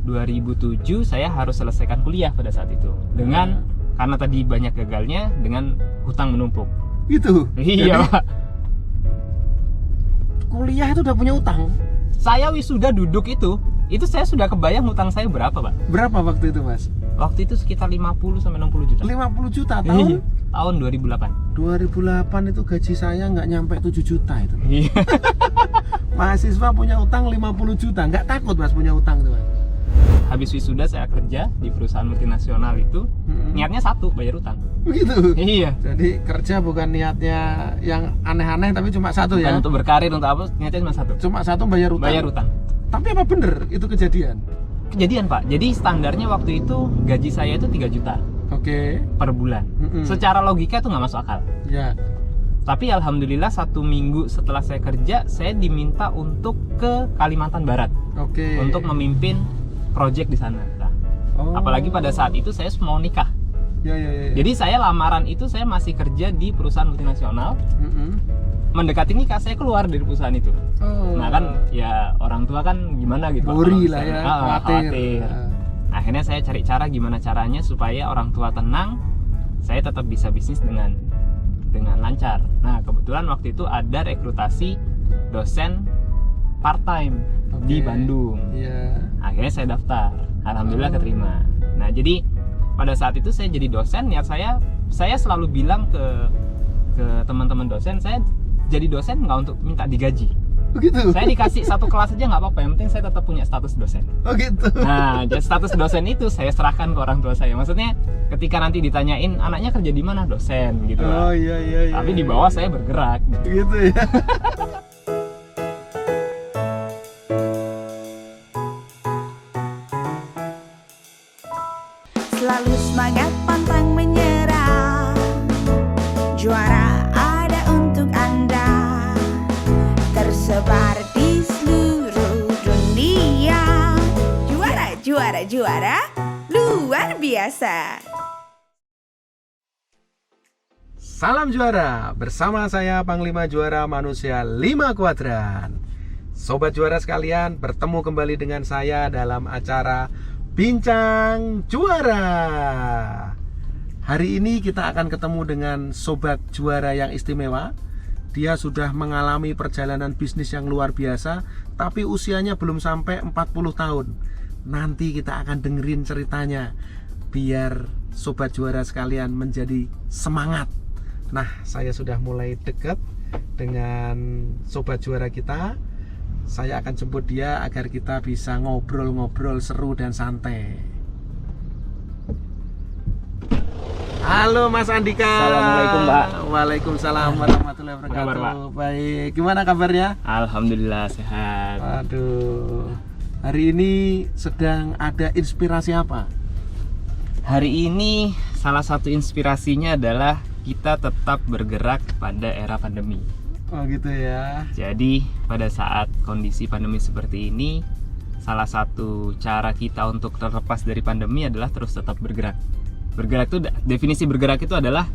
2007 saya harus selesaikan kuliah pada saat itu. Dengan karena tadi banyak gagalnya, dengan hutang menumpuk. Gitu. Iya, Jadi, Pak. kuliah itu udah punya utang. Saya wisuda duduk itu saya sudah kebayang hutang saya berapa, Pak. Berapa waktu itu, Mas? Waktu itu sekitar 50 sampai 60 juta. 50 juta Iya. tahun. Tahun 2008. 2008 itu gaji saya nggak nyampe 7 juta itu. Iya. Mahasiswa punya utang 50 juta. Nggak takut, Mas, punya utang tuh, Mas? Habis wisuda saya kerja di perusahaan multinasional itu, niatnya satu, bayar utang. Begitu. Iya. Jadi kerja bukan niatnya yang aneh-aneh, tapi cuma satu. Bukan ya. untuk berkarir, untuk apa, niatnya cuma satu. Cuma satu, bayar utang. Bayar utang. Tapi apa bener itu kejadian? Kejadian, Pak. Jadi standarnya waktu itu gaji saya itu 3 juta Oke. per bulan. Secara logika itu nggak masuk akal. Ya. Tapi alhamdulillah 1 minggu setelah saya kerja, saya diminta untuk ke Kalimantan Barat Oke. untuk memimpin proyek di sana. Nah, Oh. apalagi pada saat itu saya mau nikah. Ya. Jadi saya lamaran itu saya masih kerja di perusahaan multinasional. Mendekati nikah saya keluar dari perusahaan itu. Oh. Nah kan ya orang tua kan gimana gitu, Pak, Worry kalau lah ya, misalnya, khawatir. Akhirnya saya cari cara gimana caranya supaya orang tua tenang, saya tetap bisa bisnis dengan lancar. Nah kebetulan waktu itu ada rekrutasi dosen part time di Bandung. Iya. Akhirnya saya daftar, alhamdulillah keterima. Nah jadi pada saat itu saya jadi dosen, niat saya selalu bilang ke teman-teman dosen, saya jadi dosen nggak untuk minta digaji. Begitu. Saya dikasih satu kelas aja nggak apa-apa, yang penting saya tetap punya status dosen. Oh gitu. Nah, jadi status dosen itu saya serahkan ke orang tua saya. Maksudnya ketika nanti ditanyain anaknya kerja di mana, dosen gitu Oh lah. iya. Tapi di bawah saya bergerak. Gitu ya. Selalu semangat, pantang menyerah. Juara ada untuk Anda, tersebar di seluruh dunia. Juara luar biasa. Salam juara, bersama saya Panglima Juara Manusia 5 Kuadran. Sobat juara sekalian, bertemu kembali dengan saya dalam acara Bincang Juara. Hari ini kita akan ketemu dengan sobat juara yang istimewa. Dia sudah mengalami perjalanan bisnis yang luar biasa, tapi usianya belum sampai 40 tahun. Nanti kita akan dengerin ceritanya, biar sobat juara sekalian menjadi semangat. Nah, saya sudah mulai dekat dengan sobat juara kita. Saya akan jemput dia agar kita bisa ngobrol-ngobrol seru dan santai. Halo Mas Andika. Assalamualaikum, Pak. Waalaikumsalam warahmatullahi wabarakatuh. Apa kabar, Pak? Baik, gimana kabarnya? Alhamdulillah sehat. Aduh, hari ini sedang ada inspirasi apa? Hari ini salah satu inspirasinya adalah kita tetap bergerak pada era pandemi. Oh gitu ya. Jadi pada saat kondisi pandemi seperti ini, salah satu cara kita untuk terlepas dari pandemi adalah terus tetap bergerak. Bergerak itu, definisi bergerak itu adalah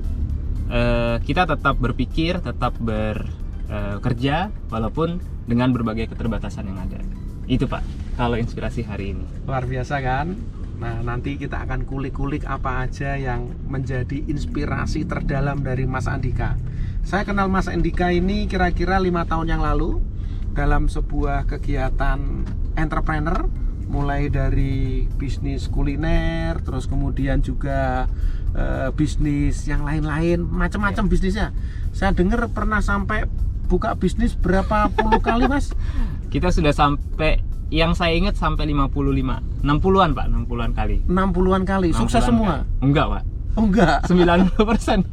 kita tetap berpikir, tetap bekerja walaupun dengan berbagai keterbatasan yang ada. Itu Pak, kalau inspirasi hari ini. Luar biasa kan? Nah, nanti kita akan kulik-kulik apa aja yang menjadi inspirasi terdalam dari Mas Andika. Saya kenal Mas Andika ini kira-kira 5 tahun yang lalu dalam sebuah kegiatan entrepreneur, mulai dari bisnis kuliner, terus kemudian juga bisnis yang lain-lain, macam-macam bisnisnya. Saya dengar pernah sampai buka bisnis berapa puluh kali, Mas? Kita sudah sampai, yang saya ingat sampai 60-an Pak, 60-an kali. 60-an kali, sukses 60-an semua? kali. Enggak Pak, Oh enggak? 90%.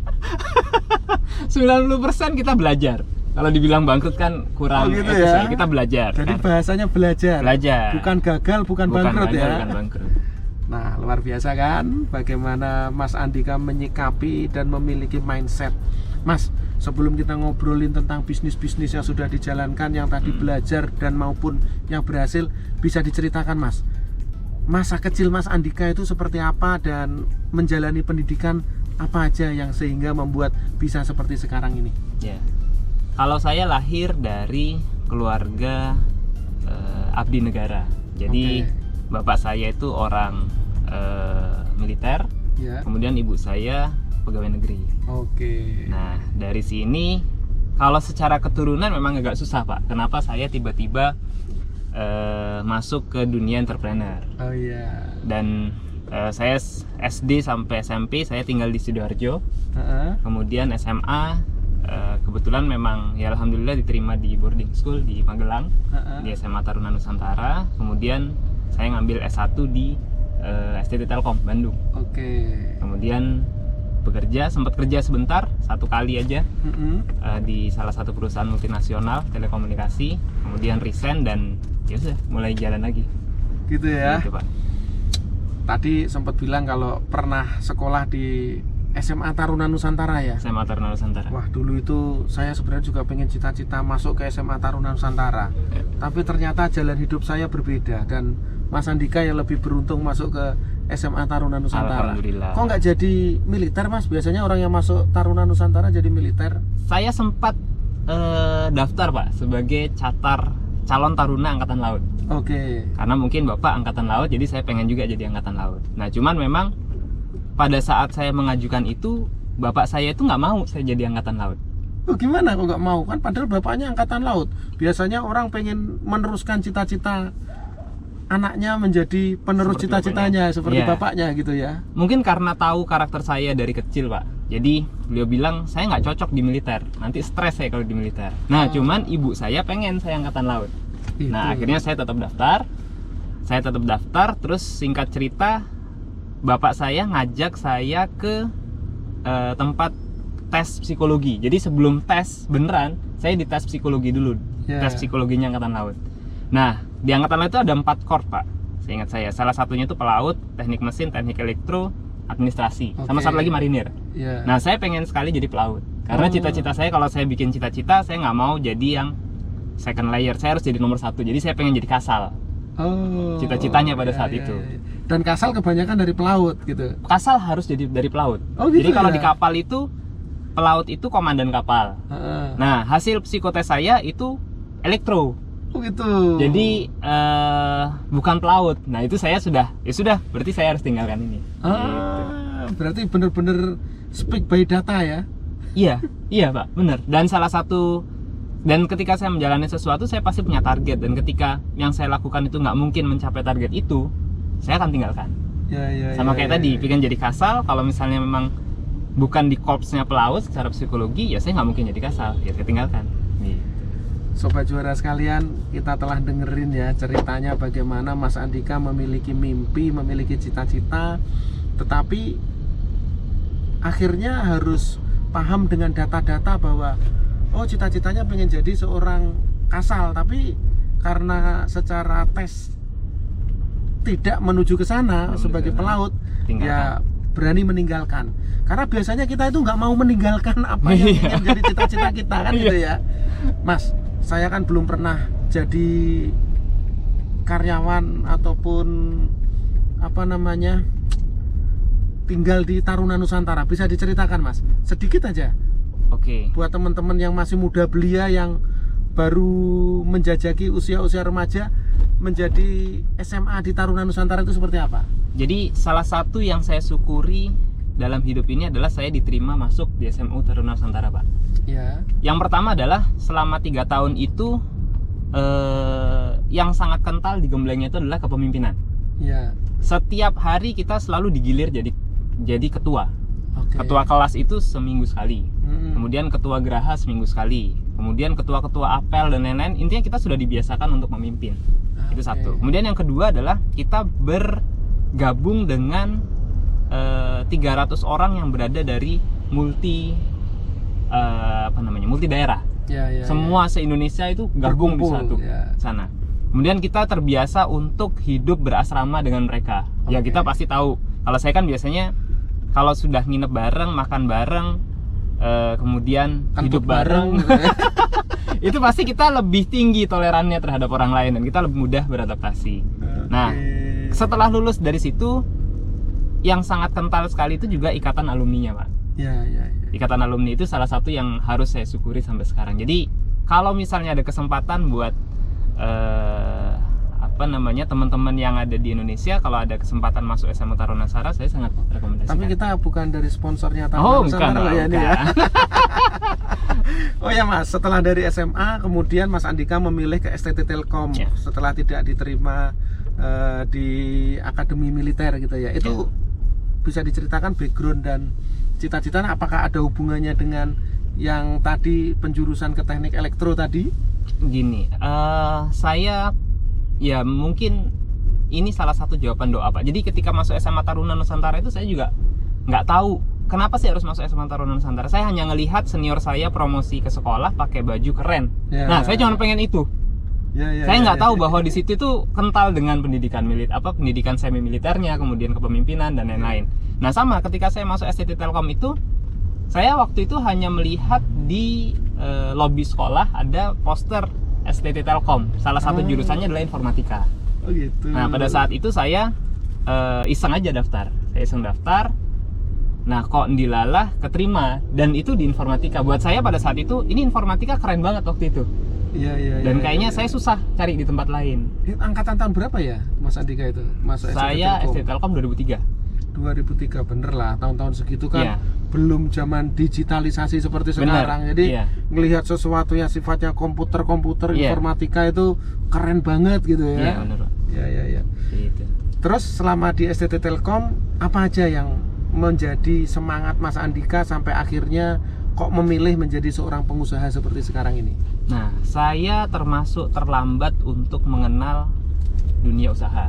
90% kita belajar. Kalau dibilang bangkrut kan kurang. Oh gitu efisien. ya? Kita belajar. Jadi Kan? bahasanya belajar. Belajar. Bukan gagal, bukan bangkrut gagal, ya. Bukan bangkrut. Nah, luar biasa kan bagaimana Mas Andika menyikapi dan memiliki mindset. Mas, sebelum kita ngobrolin tentang bisnis-bisnis yang sudah dijalankan, yang tadi belajar dan maupun yang berhasil, bisa diceritakan Mas, masa kecil Mas Andika itu seperti apa dan menjalani pendidikan apa aja yang sehingga membuat bisa seperti sekarang ini? Ya. Kalau saya lahir dari keluarga abdi negara. Jadi bapak saya itu orang militer, Ya. kemudian ibu saya pegawai negeri. Oke. Nah, dari sini kalau secara keturunan memang agak susah, Pak. Kenapa saya tiba-tiba masuk ke dunia entrepreneur? Oh iya. Dan saya SD sampai SMP saya tinggal di Sidoarjo. Heeh. Kemudian SMA kebetulan memang ya alhamdulillah diterima di boarding school di Magelang, Heeh. di SMA Taruna Nusantara. Kemudian saya ngambil S1 di STT Telkom Bandung. Oke. Kemudian sempat kerja sebentar, 1 kali aja Mm-mm. di salah satu perusahaan multinasional telekomunikasi. Kemudian resign dan ya sudah mulai jalan lagi. Gitu ya. Gitu, Pak. Tadi sempat bilang kalau pernah sekolah di SMA Taruna Nusantara ya. SMA Taruna Nusantara. Wah, dulu itu saya sebenarnya juga pengen cita-cita masuk ke SMA Taruna Nusantara. Tapi ternyata jalan hidup saya berbeda dan Mas Andika yang lebih beruntung masuk ke SMA Taruna Nusantara. Alhamdulillah. Kok nggak jadi militer, Mas? Biasanya orang yang masuk Taruna Nusantara jadi militer. Saya sempat daftar, Pak, sebagai calon taruna angkatan laut. Oke. Karena mungkin Bapak angkatan laut, jadi saya pengen juga jadi angkatan laut. Nah, cuman memang pada saat saya mengajukan itu, Bapak saya itu nggak mau saya jadi angkatan laut. Oh, gimana kok nggak mau? Kan padahal bapaknya angkatan laut. Biasanya orang pengen meneruskan cita-cita anaknya menjadi penerus Seperti cita-citanya bapaknya. seperti Iya. bapaknya gitu ya. Mungkin karena tahu karakter saya dari kecil, Pak. Jadi beliau bilang saya nggak cocok di militer, nanti stres saya kalau di militer. Nah, cuman ibu saya pengen saya angkatan laut. Gitu. Nah, akhirnya saya tetap daftar. Terus singkat cerita, bapak saya ngajak saya ke tempat tes psikologi. Jadi sebelum tes beneran, saya dites psikologi dulu. Ya. Tes psikologinya angkatan laut. Nah, di angkatan laut itu ada 4 core, Pak. Seingat saya. Salah satunya itu pelaut, teknik mesin, teknik elektro, administrasi, sama Oke. satu lagi marinir. Ya. Nah, saya pengen sekali jadi pelaut. Karena Oh. cita-cita saya, kalau saya bikin cita-cita, saya nggak mau jadi yang second layer. Saya harus jadi nomor 1. Jadi saya pengen jadi kasal. Oh. Cita-citanya pada Ya, saat ya, itu. ya. Dan kasal kebanyakan dari pelaut gitu. Kasal harus jadi dari pelaut. Oh, gitu Jadi kalau ya? di kapal itu, pelaut itu komandan kapal. Heeh. Nah, hasil psikotes saya itu elektro. Oh gitu. Jadi bukan pelaut. Nah, itu saya sudah berarti saya harus tinggalkan ini. Gitu. Berarti bener-bener speak by data ya. Iya Pak, benar. Dan ketika saya menjalani sesuatu, saya pasti punya target. Dan ketika yang saya lakukan itu nggak mungkin mencapai target itu, saya akan tinggalkan. Ya, Sama ya, kayak ya, tadi, ya. pengen jadi kasal. Kalau misalnya memang bukan di korpsnya pelaut secara psikologi, ya saya nggak mungkin jadi kasal. Ya saya tinggalkan. Gitu. Sobat juara sekalian, kita telah dengerin ya ceritanya bagaimana Mas Andika memiliki mimpi, memiliki cita-cita, tetapi akhirnya harus paham dengan data-data bahwa oh cita-citanya pengen jadi seorang kasal, tapi karena secara tes tidak menuju ke sana sebagai pelaut, Tinggalkan. ya berani meninggalkan. Karena biasanya kita itu nggak mau meninggalkan apa yang Iya. ingin jadi cita-cita kita kan gitu ya. Mas, saya kan belum pernah jadi karyawan ataupun apa namanya tinggal di Taruna Nusantara. Bisa diceritakan, Mas? Sedikit aja Oke. buat teman-teman yang masih muda belia yang baru menjajaki usia-usia remaja menjadi SMA di Taruna Nusantara itu seperti apa? Jadi salah satu yang saya syukuri dalam hidup ini adalah saya diterima masuk di SMU Taruna Nusantara, Pak. Ya. Yang pertama adalah selama 3 tahun itu yang sangat kental di gemblengnya itu adalah kepemimpinan. Ya. Setiap hari kita selalu digilir jadi ketua. Oke. Ketua kelas itu seminggu sekali. Mm-mm. Kemudian ketua geraha seminggu sekali. Kemudian ketua-ketua apel dan lain-lain. Intinya kita sudah dibiasakan untuk memimpin. Itu Oke. satu. Kemudian yang kedua adalah kita bergabung dengan 300 orang yang berada dari multi daerah. Ya, ya, Semua se-Indonesia itu gabung di Berkumpul, satu ya. sana. Kemudian kita terbiasa untuk hidup berasrama dengan mereka. Ya Oke. kita pasti tahu. Kalau saya kan biasanya kalau sudah nginep bareng, makan bareng, kemudian Kentut hidup bareng, gitu ya. itu pasti kita lebih tinggi tolerannya terhadap orang lain dan kita lebih mudah beradaptasi. Nah, Oke. setelah lulus dari situ, yang sangat kental sekali itu juga ikatan alumninya, Pak. Ya, ya, ya. Ikatan alumni itu salah satu yang harus saya syukuri sampai sekarang. Jadi kalau misalnya ada kesempatan buat teman-teman yang ada di Indonesia kalau ada kesempatan masuk SMA Tarunasara, saya sangat rekomendasikan. Tapi kita bukan dari sponsornya Oh, bukan, Tarunasara ya, ini ya. bukan. Oh ya Mas, setelah dari SMA kemudian Mas Andika memilih ke STT Telkom Ya. setelah tidak diterima di akademi militer gitu ya. Itu bisa diceritakan background dan cita-citanya, apakah ada hubungannya dengan yang tadi penjurusan ke teknik elektro tadi? Gini, saya ya mungkin ini salah satu jawaban doa Pak. Jadi ketika masuk SMA Taruna Nusantara itu saya juga nggak tahu kenapa sih harus masuk SMA Taruna Nusantara. Saya hanya ngelihat senior saya promosi ke sekolah pakai baju keren. Ya. Nah, saya cuma pengen itu. Saya nggak tahu bahwa di situ tuh kental dengan pendidikan pendidikan semi militernya, kemudian kepemimpinan dan lain-lain. Nah, sama ketika saya masuk STT Telkom itu, saya waktu itu hanya melihat di lobi sekolah ada poster STT Telkom. Salah satu jurusannya adalah informatika. Oh gitu. Nah, pada saat itu saya iseng aja daftar. Saya iseng daftar. Nah, kok ndilalah keterima, dan itu di informatika. Buat saya pada saat itu ini informatika keren banget waktu itu. Iya. Dan kayaknya saya susah cari di tempat lain. Angkatan tahun berapa ya Mas Andika itu? Masuk Saya STT STT Telkom 2003. 2003, bener lah, tahun-tahun segitu kan Iya. belum zaman digitalisasi seperti Bener, sekarang. Jadi iya. ngelihat sesuatu yang sifatnya komputer Iya. informatika itu keren banget gitu Iya, ya. benar, Pak. Iya. Gitu. Terus selama di STT Telkom apa aja yang menjadi semangat Mas Andika sampai akhirnya kok memilih menjadi seorang pengusaha seperti sekarang ini? Nah, saya termasuk terlambat untuk mengenal dunia usaha.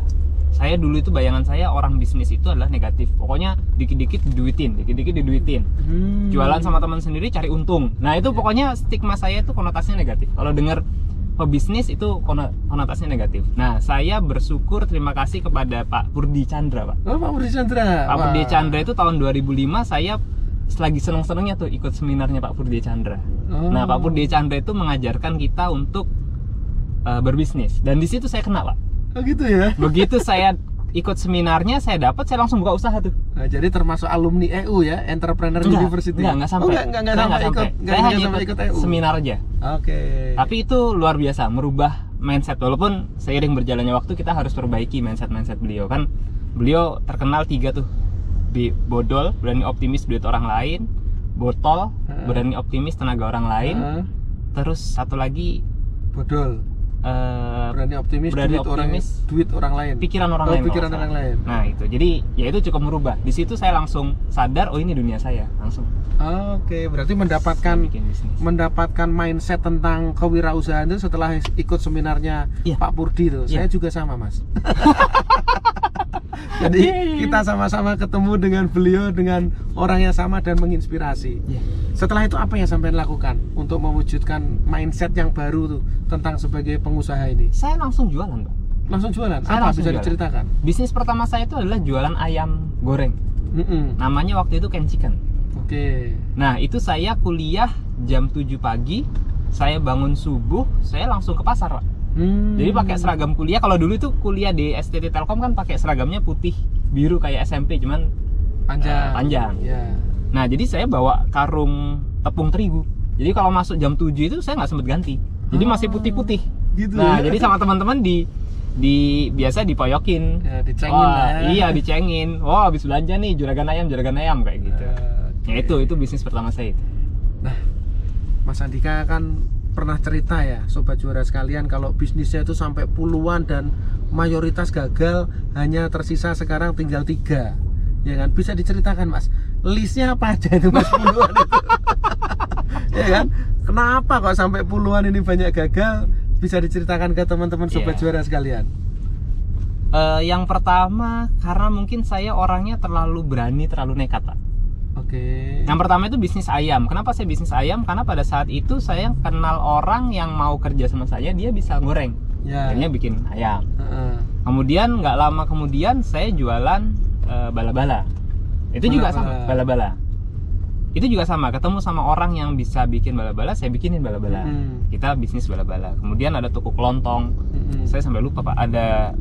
Saya dulu itu bayangan saya orang bisnis itu adalah negatif. Pokoknya dikit-dikit diduitin. Jualan sama teman sendiri cari untung. Nah, itu pokoknya stigma saya itu konotasinya negatif. Kalau dengar pebisnis itu konotasinya negatif. Nah, saya bersyukur, terima kasih kepada Pak Purdi Chandra, Pak. Oh, Pak Purdi Chandra. Pak Purdi Chandra itu tahun 2005 saya lagi seneng-senengnya tuh ikut seminarnya Pak Purdi Chandra. Nah, Pak Purdi Chandra itu mengajarkan kita untuk berbisnis, dan di situ saya kena, Pak. Oh gitu ya. Begitu saya ikut seminarnya, saya langsung buka usaha tuh. Nah, jadi termasuk alumni EU ya, Entrepreneur University. Enggak sampai. Oh, enggak sampai. Saya hanya ikut EU. seminar aja. Oke. Tapi itu luar biasa, merubah mindset. Walaupun seiring berjalannya waktu kita harus perbaiki mindset beliau kan. Beliau terkenal 3 tuh. Bodol, berani optimis duit orang lain. Botol, berani optimis tenaga orang lain. Terus satu lagi bodol. Berani optimis, duit orang lain. Pikiran orang lain. Pikiran orang lain. Nah, itu. Jadi ya itu cukup merubah. Di situ saya langsung sadar, oh ini dunia saya, langsung. Oke, berarti mendapatkan mindset tentang kewirausahaan itu setelah ikut seminarnya Pak Purdi itu. Saya juga sama, Mas. Jadi kita sama-sama ketemu dengan beliau, dengan orang yang sama dan menginspirasi. Setelah itu apa yang sampai lakukan untuk mewujudkan mindset yang baru tuh tentang sebagai pengusaha ini? Saya langsung jualan, Pak. Langsung jualan? Saya Apa langsung bisa jualan. diceritakan? Bisnis pertama saya itu adalah jualan ayam goreng. Namanya waktu itu Ken Chicken. Oke. Nah, itu saya kuliah jam 7 pagi, saya bangun subuh, saya langsung ke pasar, Pak. Jadi pakai seragam kuliah. Kalau dulu itu kuliah di STT Telkom kan pakai seragamnya putih biru kayak SMP, cuman panjang. Ya. Nah, jadi saya bawa karung tepung terigu. Jadi kalau masuk jam 7 itu saya nggak sempet ganti. Jadi masih putih-putih. Gitu. Nah, ya? jadi sama teman-teman biasa dipoyokin. Ya, dicengin lah. Iya, dicengin. Wah, habis belanja nih juragan ayam kayak gitu. Ya itu bisnis pertama saya itu. Nah, Mas Andika kan pernah cerita ya, sobat juara sekalian, kalau bisnisnya itu sampai puluhan dan mayoritas gagal, hanya tersisa sekarang tinggal 3. Ya kan? Bisa diceritakan, Mas, listnya apa aja itu, Mas, puluhan itu? Ya kan? Kenapa kok sampai puluhan ini banyak gagal? Bisa diceritakan ke teman-teman sobat juara sekalian. Yang pertama, karena mungkin saya orangnya terlalu berani, terlalu nekat, Pak. Oke. Yang pertama itu bisnis ayam. Kenapa saya bisnis ayam? Karena pada saat itu saya kenal orang yang mau kerja sama saya, dia bisa goreng. Ya. Akhirnya bikin ayam. Kemudian nggak lama kemudian saya jualan bala-bala. Itu juga sama, bala-bala. Itu juga sama, ketemu sama orang yang bisa bikin bala-bala, saya bikinin bala-bala. Kita bisnis bala-bala. Kemudian ada toko kelontong. Saya sampai lupa, Pak, ada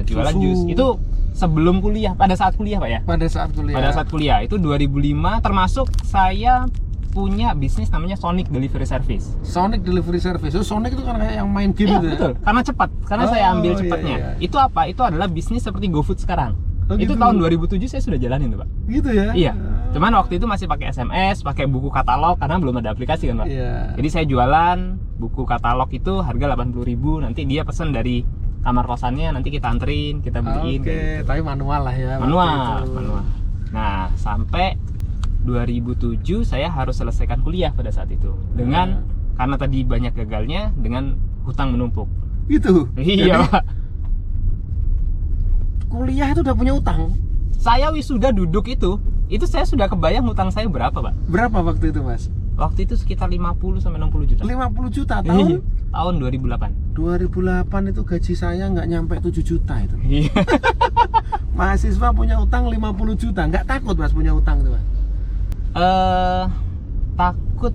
jualan jus. Itu sebelum kuliah, pada saat kuliah, Pak ya? Pada saat kuliah itu 2005, termasuk saya punya bisnis namanya Sonic Delivery Service. Sonic Delivery Service. Oh, Sonic itu kan kayak yang main game Iya itu ya? betul, karena cepat, karena saya ambil iya, cepatnya. iya. Itu apa? Itu adalah bisnis seperti GoFood sekarang. Oh, Itu gitu. tahun 2007 saya sudah jalanin tuh Pak. Gitu ya? Iya. Cuman waktu itu masih pakai SMS, pakai buku katalog karena belum ada aplikasi kan Pak. Iya. Jadi saya jualan buku katalog itu harga 80.000, nanti dia pesan dari kamar kosannya, nanti kita anterin, kita beliin. Oke, kayak gitu. tapi manual lah ya. waktu Manual, itu. manual. Nah, sampai 2007 saya harus selesaikan kuliah pada saat itu. Dengan karena tadi banyak gagalnya, dengan hutang menumpuk. Gitu. Iya, Jadi, Pak. kuliah itu udah punya utang. Saya wisuda duduk itu saya sudah kebayang hutang saya berapa, Pak? Berapa waktu itu, Mas? Waktu itu sekitar 50 sampai 60 juta. 50 juta Iya, tahun. tahun 2008. 2008 itu gaji saya nggak nyampe 7 juta itu. Iya. Mahasiswa punya utang 50 juta. Nggak takut Mas punya utang tuh, Mas? Takut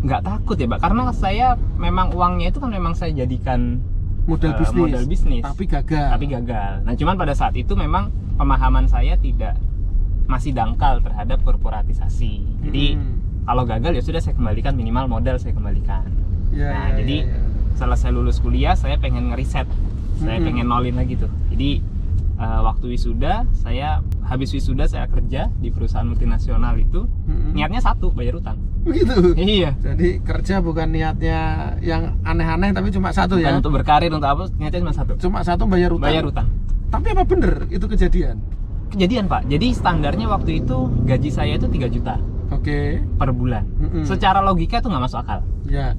nggak takut ya, Pak? Karena saya memang uangnya itu kan memang saya jadikan Modal bisnis. modal bisnis. Tapi gagal. Tapi gagal. Nah, cuman pada saat itu memang pemahaman saya masih dangkal terhadap korporatisasi. Jadi kalau gagal ya sudah, saya kembalikan, minimal modal saya kembalikan. Ya, Nah, ya, jadi ya, ya. setelah saya lulus kuliah, saya pengen ngeriset, saya pengen nolin lagi tuh. Jadi waktu wisuda, habis wisuda saya kerja di perusahaan multinasional itu, niatnya satu, bayar utang. Begitu. Iya. Jadi kerja bukan niatnya yang aneh-aneh, tapi cuma satu Bukan ya. untuk berkarir, untuk apa? Niatnya cuma satu. Cuma satu, bayar utang. Bayar utang. Tapi apa bener itu kejadian? Kejadian Pak. Jadi standarnya waktu itu gaji saya itu 3 juta Oke. per bulan. Secara logika itu nggak masuk akal. Ya.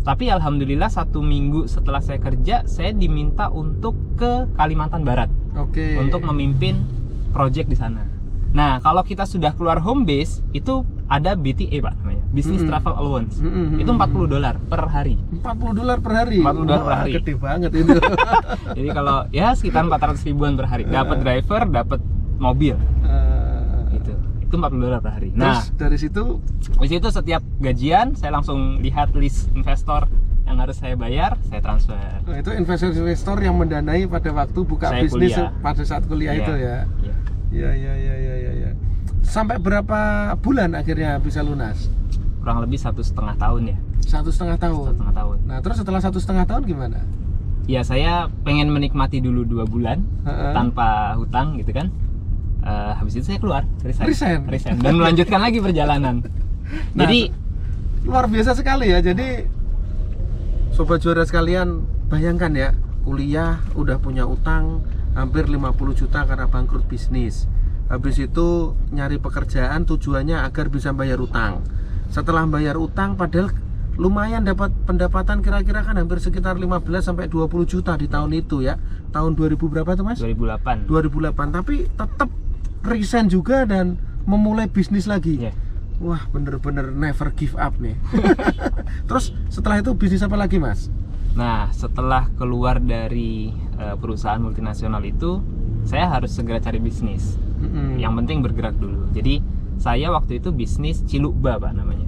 Tapi alhamdulillah 1 minggu setelah saya kerja, saya diminta untuk ke Kalimantan Barat Oke. untuk memimpin project di sana. Nah, kalau kita sudah keluar home base, itu ada BTA Pak namanya, Business Travel Allowance. Itu $40 per hari. $40 per hari. $40 per Wah, hari. Gede banget itu. Jadi kalau ya sekitar 400 ribuan per hari. Dapat driver, dapat mobil. Gitu. Itu $40 per hari. Nah, Terus dari situ di situ setiap gajian saya langsung lihat list investor yang harus saya bayar, saya transfer. nah, itu investor-investor yang mendanai pada waktu buka Saya bisnis kuliah. pada saat kuliah Iya. itu ya. Iya. Ya. Sampai berapa bulan akhirnya bisa lunas? Kurang lebih 1,5 tahun ya. 1,5 tahun. 1,5 tahun. Nah, terus setelah 1,5 tahun gimana? Ya saya pengen menikmati dulu 2 bulan tanpa hutang gitu kan. Habis itu saya keluar, resign. Dan melanjutkan lagi perjalanan. Nah, Jadi luar biasa sekali ya. Jadi sobat juara sekalian, bayangkan ya, kuliah udah punya utang hampir 50 juta karena bangkrut bisnis. Habis itu nyari pekerjaan tujuannya agar bisa bayar utang. Setelah bayar utang, padahal lumayan dapat pendapatan kira-kira kan hampir sekitar 15 sampai 20 juta di tahun itu ya. Tahun 2000 berapa tuh Mas? 2008. 2008, tapi tetap resign juga dan memulai bisnis lagi. Iya. Wah, bener-bener never give up nih. Terus setelah itu bisnis apa lagi Mas? Nah, setelah keluar dari perusahaan multinasional itu, saya harus segera cari bisnis. Yang penting bergerak dulu. Jadi saya waktu itu bisnis Cilukba Pak namanya.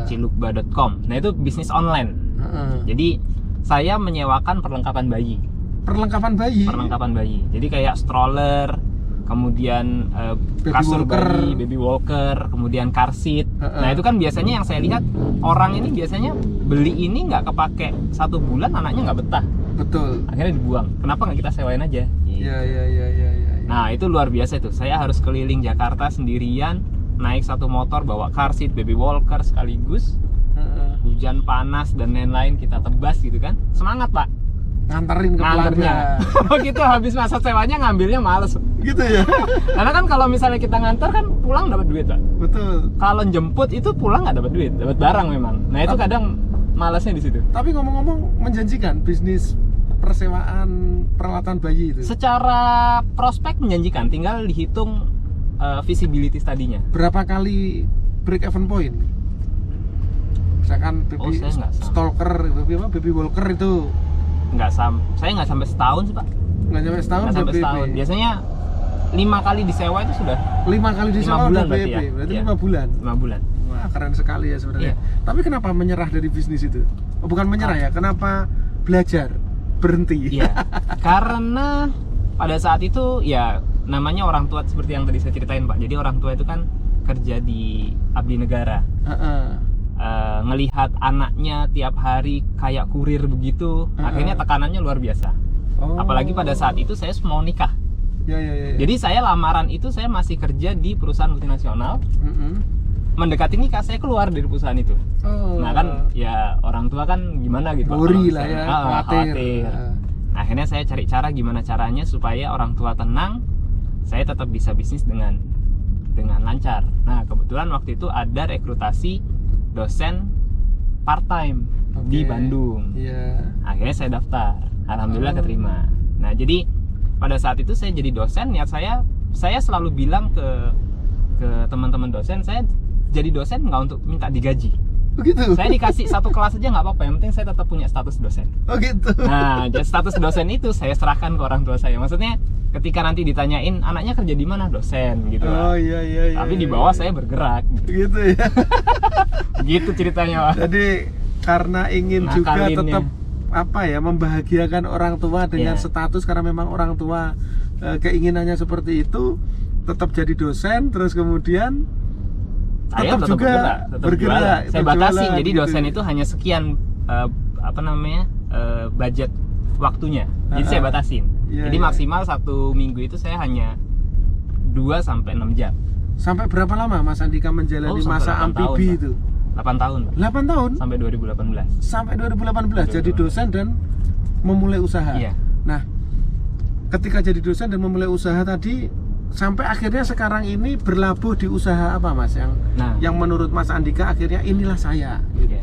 Cilukba.com. Nah, itu bisnis online. Jadi saya menyewakan perlengkapan bayi. Perlengkapan bayi. Perlengkapan bayi. Jadi kayak stroller, kemudian kasur bayi, baby walker, kemudian car seat. Nah, itu kan biasanya yang saya lihat orang ini biasanya beli ini nggak kepake 1 bulan, anaknya nggak betah. Betul. Akhirnya dibuang. Kenapa nggak kita sewain aja? Ya. Nah, itu luar biasa itu. Saya harus keliling Jakarta sendirian, naik 1 motor, bawa car seat, baby walker sekaligus. Hujan panas dan lain-lain kita tebas gitu kan. Semangat Pak. Nganterin ke Nganternya. pelanggan. Begitu habis masa sewanya ngambilnya males. Gitu ya. Karena kan kalau misalnya kita nganter kan pulang dapat duit Pak. Betul. Kalau jemput itu pulang nggak dapat duit, dapat barang memang. Nah, itu kadang malesnya di situ. Tapi ngomong-ngomong, menjanjikan bisnis persewaan peralatan bayi itu. Secara prospek menjanjikan, tinggal dihitung visibility tadinya. Berapa kali break even point? Misalkan baby saya nggak sama. stalker, baby walker itu Saya nggak sampai setahun sih Pak. nggak sampai setahun. Nggak sampai BBB. setahun. Biasanya 5 kali disewa itu sudah 5 kali disewa 5 bulan udah berarti BBB. ya? Berarti Iya. 5 bulan. 5 bulan. Wah, keren sekali ya sebenarnya. Iya. Tapi kenapa menyerah dari bisnis itu? Oh, bukan menyerah ya, kenapa belajar? Berhenti. Iya. Karena pada saat itu ya namanya orang tua seperti yang tadi saya ceritain Pak. Jadi orang tua itu kan kerja di abdi negara, ngelihat anaknya tiap hari kayak kurir begitu, akhirnya tekanannya luar biasa. Apalagi pada saat itu saya mau nikah. Ya. Jadi saya lamaran itu saya masih kerja di perusahaan multinasional. Mendekati nikah saya keluar dari perusahaan itu. Nah kan ya orang tua kan gimana gitu. Worry lah ya, khawatir. Nah, akhirnya saya cari cara gimana caranya supaya orang tua tenang, saya tetap bisa bisnis dengan lancar. Nah kebetulan waktu itu ada rekrutasi dosen part time di Bandung. Akhirnya saya daftar, alhamdulillah keterima. Nah jadi pada saat itu saya jadi dosen, niat saya selalu bilang ke teman-teman dosen, saya jadi dosen nggak untuk minta digaji. Begitu. Saya dikasih satu kelas aja nggak apa-apa, yang penting saya tetap punya status dosen. Gitu. Nah, jadi status dosen itu saya serahkan ke orang tua saya. Maksudnya ketika nanti ditanyain anaknya kerja di mana, dosen gitu. Iya. Tapi di bawah saya bergerak. Gitu ya. Gitu ceritanya, Pak. Jadi karena ingin juga tetap membahagiakan orang tua dengan status, karena memang orang tua keinginannya seperti itu, tetap jadi dosen, terus kemudian saya tetap juga bergerak. Saya batasi, jadi gitu. dosen itu hanya sekian budget waktunya. Jadi saya batasin. Jadi maksimal 1 minggu itu saya hanya 2 sampai 6 jam. Sampai berapa lama Mas Andika menjalani masa amfibi itu? 8 tahun. 8 tahun? Sampai 2018. Sampai 2018 jadi dosen dan memulai usaha. Iya. Nah, ketika jadi dosen dan memulai usaha tadi, sampai akhirnya sekarang ini berlabuh di usaha apa Mas yang menurut Mas Andika akhirnya inilah saya gitu.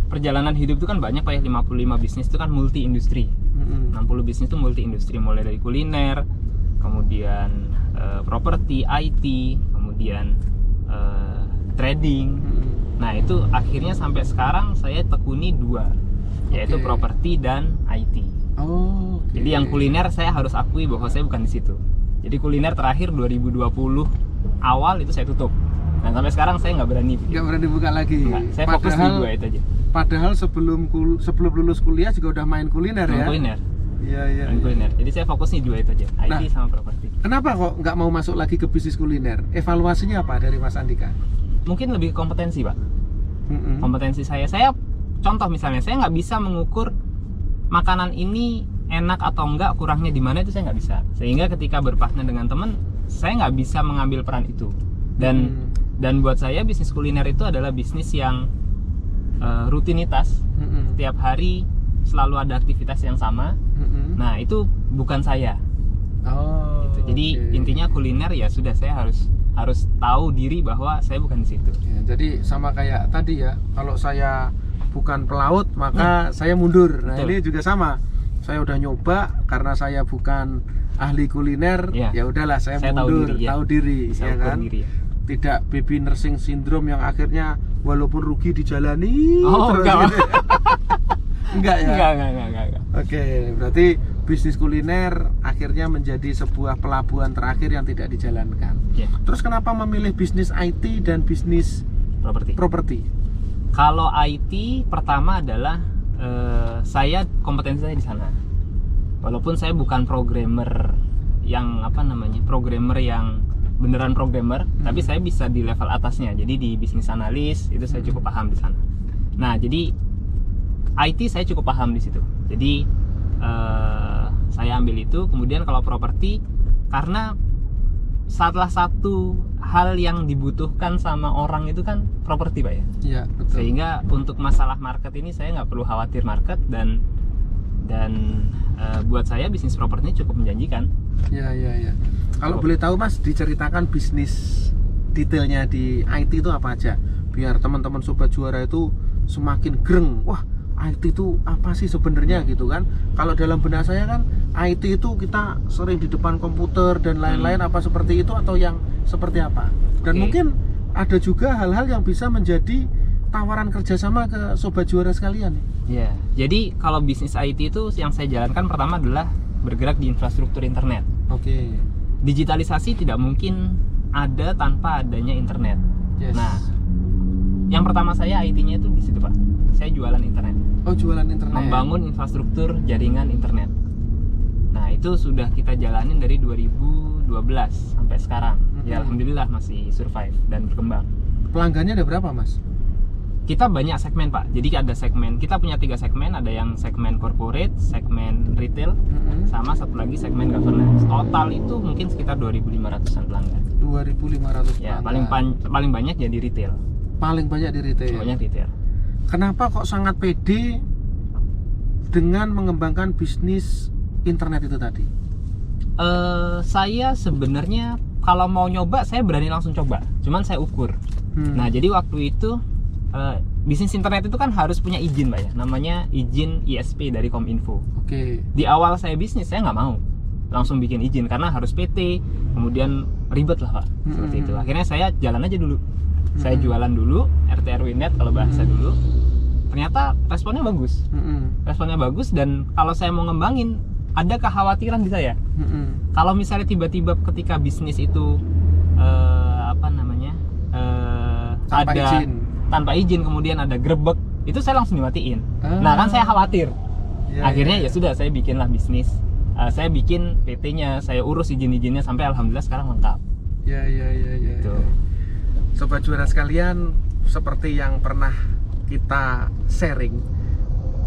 Perjalanan hidup itu kan banyak, Pak ya. 55 bisnis itu kan multi industri. 60 bisnis itu multi industri, mulai dari kuliner, kemudian properti, IT, kemudian trading. Nah, itu akhirnya sampai sekarang saya tekuni 2, yaitu properti dan IT. Jadi yang kuliner saya harus akui bahwa saya bukan di situ. Jadi kuliner terakhir 2020 awal itu saya tutup. Nah sampai sekarang saya nggak berani buka lagi. Saya fokus di 2 itu aja. Padahal sebelum lulus kuliah juga udah main kuliner ya. Kuliner. Iya. Kuliner. Jadi saya fokus di 2 itu aja. IT sama properti. Kenapa kok nggak mau masuk lagi ke bisnis kuliner? Evaluasinya apa dari Mas Andika? Mungkin lebih kompetensi, Pak. Kompetensi saya contoh misalnya saya nggak bisa mengukur makanan ini enak atau enggak, kurangnya di mana, itu saya nggak bisa. Sehingga ketika berpartner dengan teman, saya nggak bisa mengambil peran itu. Dan buat saya bisnis kuliner itu adalah bisnis yang rutinitas. Setiap hari selalu ada aktivitas yang sama. Nah itu bukan saya. Gitu. Jadi intinya kuliner ya sudah, saya harus tahu diri bahwa saya bukan di situ. Ya, jadi sama kayak tadi ya, kalau saya bukan pelaut maka saya mundur. Nah ini juga sama. Saya udah nyoba, karena saya bukan ahli kuliner, ya udahlah saya mundur, tahu diri ya kan. Tidak baby nursing syndrome yang akhirnya walaupun rugi dijalani terus gitu. Enggak ya? Enggak. Oke, berarti bisnis kuliner akhirnya menjadi sebuah pelabuhan terakhir yang tidak dijalankan. Terus kenapa memilih bisnis IT dan bisnis properti? Kalau IT pertama adalah saya kompetensi saya di sana. Walaupun saya bukan programmer yang programmer yang beneran programmer, tapi saya bisa di level atasnya. Jadi di bisnis analis itu saya cukup paham di sana. Nah, jadi IT saya cukup paham di situ. Jadi saya ambil itu. Kemudian kalau properti, karena salah satu hal yang dibutuhkan sama orang itu kan properti, Pak ya. Iya, betul. Sehingga untuk masalah market ini saya nggak perlu khawatir market, dan buat saya bisnis properti ini cukup menjanjikan. Iya. Kalau boleh tahu Mas, diceritakan bisnis detailnya di IT itu apa aja, biar teman-teman Sobat Juara itu semakin greng. Wah, IT itu apa sih sebenarnya gitu kan? Kalau dalam benak saya kan IT itu kita sering di depan komputer dan lain-lain, apa seperti itu atau yang seperti apa? Dan mungkin ada juga hal-hal yang bisa menjadi tawaran kerjasama ke Sobat Juara sekalian. Ya, jadi kalau bisnis IT itu yang saya jalankan pertama adalah bergerak di infrastruktur internet. Digitalisasi tidak mungkin ada tanpa adanya internet. Nah, yang pertama saya IT-nya itu di situ, Pak. Saya jualan internet. Jualan internet. Membangun infrastruktur jaringan internet. Nah, itu sudah kita jalanin dari 2012 sampai sekarang. Ya alhamdulillah masih survive dan berkembang. Pelanggannya ada berapa, Mas? Kita banyak segmen, Pak. Jadi ada segmen, kita punya 3 segmen, ada yang segmen corporate, segmen retail, sama satu lagi segmen governance. Total itu mungkin sekitar 2.500-an pelanggan. 2.500 Ya, pelanggan. paling banyak jadi retail. Paling banyak di retail. Banyak retail. Kenapa kok sangat pede dengan mengembangkan bisnis internet itu tadi? Saya sebenarnya kalau mau nyoba saya berani langsung coba. Cuman saya ukur. Nah, jadi waktu itu bisnis internet itu kan harus punya izin, Pak ya. Namanya izin ISP dari Kominfo. Oke. Di awal saya bisnis saya nggak mau langsung bikin izin karena harus PT, kemudian ribet lah, Pak. Seperti itu. Akhirnya saya jalan aja dulu. Saya jualan dulu, RT RW net kalau bahasa dulu. Ternyata responnya bagus. Responnya bagus, dan kalau saya mau ngembangin ada kekhawatiran di saya. Kalau misalnya tiba-tiba ketika bisnis itu tanpa izin kemudian ada grebek, itu saya langsung dimatiin. Nah kan saya khawatir. Akhirnya ya sudah, saya bikinlah bisnis. Saya bikin PT-nya, saya urus izin-izinnya sampai alhamdulillah sekarang lengkap. Ya. Gitu. Sobat Juara sekalian, seperti yang pernah kita sharing,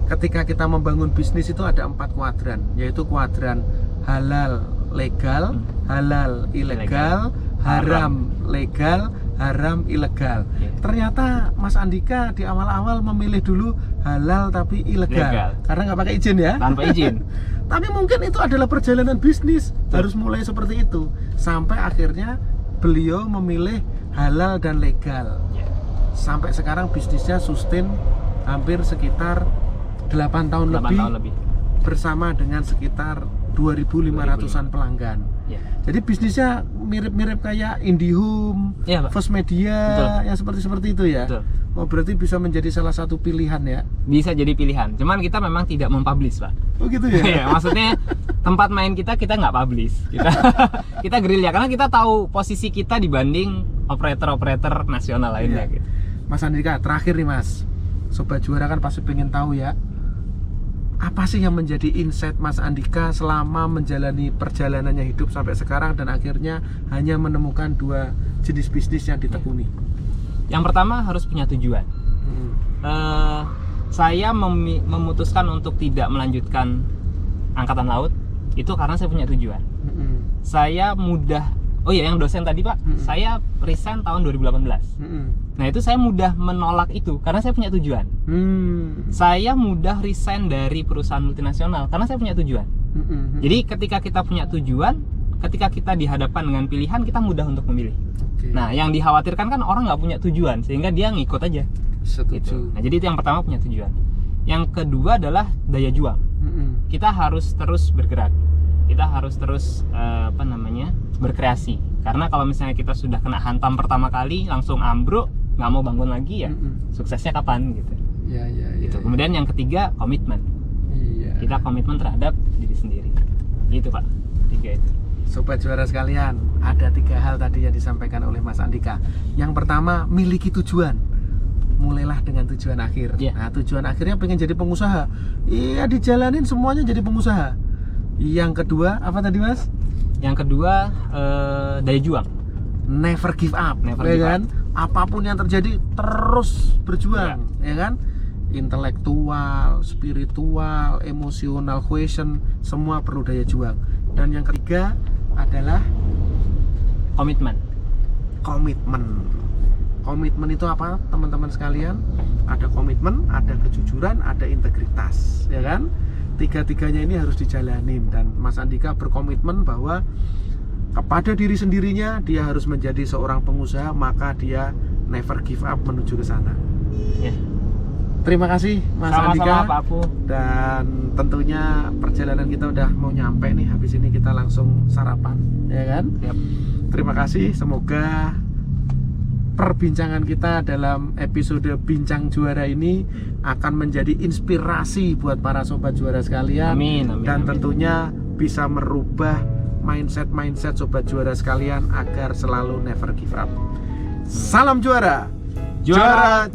ketika kita membangun bisnis itu ada 4 kuadran, yaitu kuadran halal legal, halal ilegal, haram legal, haram ilegal. Ternyata Mas Andika di awal-awal memilih dulu halal tapi ilegal. Karena nggak pakai izin ya? Tanpa izin. Tapi mungkin itu adalah perjalanan bisnis. Harus mulai seperti itu. Sampai akhirnya beliau memilih halal dan legal. Sampai sekarang bisnisnya sustain hampir sekitar 8 tahun lebih. Bersama dengan sekitar 2.500-an pelanggan. Jadi bisnisnya mirip-mirip kayak IndiHome, First Media, yang seperti itu ya. Betul. Oh, berarti bisa menjadi salah satu pilihan ya? Bisa jadi pilihan. Cuman kita memang tidak mempublish, Pak. Oh gitu ya? Iya, maksudnya tempat main kita nggak publish. Kita gerilya karena kita tahu posisi kita dibanding operator-operator nasional lainnya. Gitu. Mas Andika, terakhir nih Mas, Sobat Juara kan pasti pengen tahu ya, apa sih yang menjadi insight Mas Andika selama menjalani perjalanannya hidup sampai sekarang dan akhirnya hanya menemukan 2 jenis bisnis yang ditekuni? Yang pertama harus punya tujuan. Saya memutuskan untuk tidak melanjutkan angkatan laut itu karena saya punya tujuan. Saya yang dosen tadi, Pak, saya resign tahun 2018. Nah itu saya mudah menolak itu karena saya punya tujuan. Saya mudah resign dari perusahaan multinasional karena saya punya tujuan. Jadi ketika kita punya tujuan, ketika kita dihadapkan dengan pilihan, kita mudah untuk memilih. Nah yang dikhawatirkan kan orang nggak punya tujuan sehingga dia ngikut aja. Gitu. Nah jadi itu yang pertama, punya tujuan. Yang kedua adalah daya juang. Kita harus terus bergerak. Kita harus terus berkreasi. Karena kalau misalnya kita sudah kena hantam pertama kali langsung ambruk, nggak mau bangun lagi ya, suksesnya kapan gitu. Gitu. Kemudian yang ketiga, komitmen. Kita komitmen terhadap diri sendiri. Gitu, Pak. 3 itu. Sobat Juara sekalian, ada 3 hal tadi yang disampaikan oleh Mas Andika. Yang pertama, miliki tujuan. Mulailah dengan tujuan akhir. Nah, tujuan akhirnya pengen jadi pengusaha. Iya, dijalanin semuanya jadi pengusaha. Yang kedua, apa tadi Mas? Yang kedua, daya juang. Never give up, kan? Apapun yang terjadi terus berjuang, ya kan? Intelektual, spiritual, emosional, question, semua perlu daya juang. Dan yang ketiga adalah komitmen. Komitmen itu apa, teman-teman sekalian? Ada komitmen, ada kejujuran, ada integritas, ya kan? 3-tiganya ini harus dijalanin, dan Mas Andika berkomitmen bahwa kepada diri sendirinya dia harus menjadi seorang pengusaha, maka dia never give up menuju ke sana. Terima kasih Mas Andika. Pak Apu. Dan tentunya perjalanan kita udah mau nyampe nih, habis ini kita langsung sarapan, ya kan? Terima kasih, semoga perbincangan kita dalam episode Bincang Juara ini akan menjadi inspirasi buat para sobat juara sekalian. Amin. Dan tentunya bisa merubah mindset sobat juara sekalian agar selalu never give up. Salam juara. Juara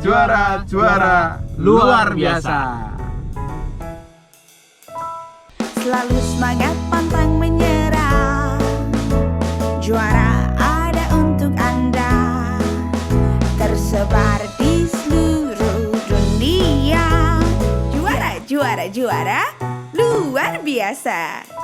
luar biasa. Selalu semangat, pantang para juara luar biasa.